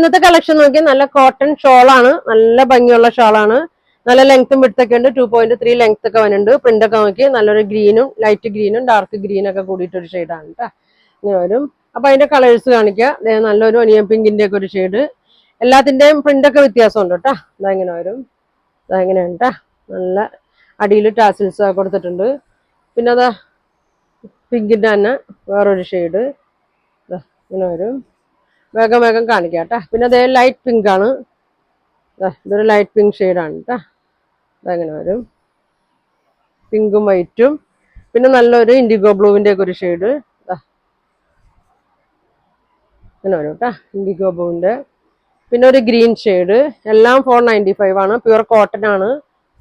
ഇന്നത്തെ കളക്ഷൻ നോക്കിയാൽ നല്ല കോട്ടൺ ഷോളാണ്, നല്ല ഭംഗിയുള്ള ഷോളാണ്. നല്ല ലെങ്ത്തും വിഡ്ത്തൊക്കെ ഉണ്ട്. 2.3 ലെങ്ത് ഒക്കെ വരുന്നുണ്ട്. പ്രിന്റ് ഒക്കെ നോക്കി നല്ലൊരു ഗ്രീനും ലൈറ്റ് ഗ്രീനും ഡാർക്ക് ഗ്രീനും ഒക്കെ കൂടിയിട്ടൊരു ഷെയ്ഡാണ് കേട്ടോ. ഇങ്ങനെ വരും. അപ്പൊ അതിന്റെ കളേഴ്സ് കാണിക്കുക. നല്ലൊരു ഒനിയൻ പിങ്കിന്റെ ഒക്കെ ഒരു ഷെയ്ഡ്. എല്ലാത്തിന്റെയും പ്രിന്റ് ഒക്കെ വ്യത്യാസമുണ്ട് കേട്ടോ. ഇതാ ഇങ്ങനെ വരും. ഇതാ ഇങ്ങനെയാണ് കേട്ടോ. നല്ല അടിയിൽ ടാസിൽസ് കൊടുത്തിട്ടുണ്ട്. പിന്നെ അതാ പിങ്കിന്റെ തന്നെ വേറൊരു ഷെയ്ഡ് ഇങ്ങനെ വരും. വേഗം വേഗം കാണിക്കാം കേട്ടോ. പിന്നെ അതേ ലൈറ്റ് പിങ്ക് ആണ്. ഇതൊരു ലൈറ്റ് പിങ്ക് ഷെയ്ഡാണ് കേട്ടോ. അതങ്ങനെ വരും. പിങ്കും വൈറ്റും. പിന്നെ നല്ലൊരു ഇൻഡിഗോ ബ്ലൂവിന്റെ ഒക്കെ ഒരു ഷെയ്ഡ് ഇങ്ങനെ വരും കേട്ടോ. ഇൻഡിഗോ ബ്ലൂവിന്റെ. പിന്നെ ഒരു ഗ്രീൻ ഷെയ്ഡ്. എല്ലാം 495 ആണ്. പ്യുവർ കോട്ടൺ ആണ്.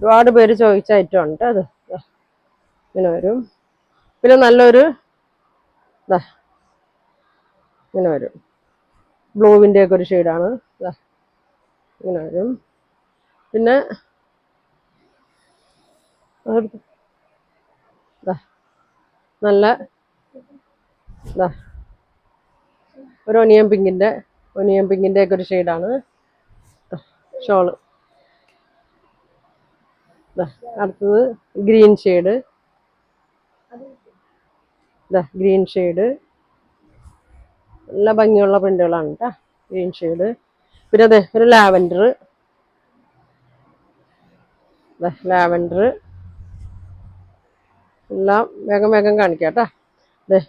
ഒരുപാട് പേര് ചോദിച്ച ഐറ്റം ആണ് കേട്ടോ. അത് ഇങ്ങനെ വരും. പിന്നെ നല്ലൊരു ഇങ്ങനെ വരും. ബ്ലൂവിന്റെ ഒക്കെ ഒരു ഷെയ്ഡാണ്. ഇങ്ങനെ വരും. പിന്നെ നല്ല ഒരു ഒനിയൻ പിങ്കിന്റെ ഒക്കെ ഒരു ഷെയ്ഡാണ് ഷോള്. അടുത്തത് ഗ്രീൻ ഷെയ്ഡ്. ഗ്രീൻ ഷെയ്ഡ് നല്ല ഭംഗിയുള്ള പ്രിന്റുകളാണ് കേട്ടോ. Green shade. പിന്നെ അതെ ഒരു ലാവൻഡർ എല്ലാം വേഗം വേഗം കാണിക്കാം കേട്ടോ. അതെ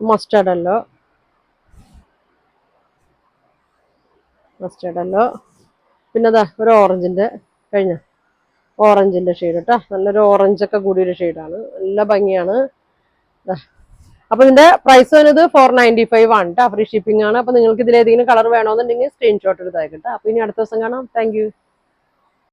മസ്റ്റേർഡ് അല്ലോ. പിന്നെ അതാ ഒരു ഓറഞ്ചിന്റെ ഓറഞ്ചിന്റെ ഷെയ്ഡ് കേട്ടോ. നല്ലൊരു ഓറഞ്ചൊക്കെ കൂടിയൊരു ഷെയ്ഡാണ്. നല്ല ഭംഗിയാണ്. അപ്പൊ ഇതിന്റെ പ്രൈസ് വരുന്നത് 495 ആണ് കേട്ടോ. ഫ്രീ ഷിപ്പിംഗ് ആണ്. അപ്പൊ നിങ്ങൾക്ക് ഇതിലേതെങ്കിലും കളർ വേണമെന്നുണ്ടെങ്കിൽ സ്ക്രീൻഷോട്ട് എടുത്താൽ കേട്ടോ. അപ്പൊ ഇനി അടുത്ത ദിവസം കാണാം. Thank you.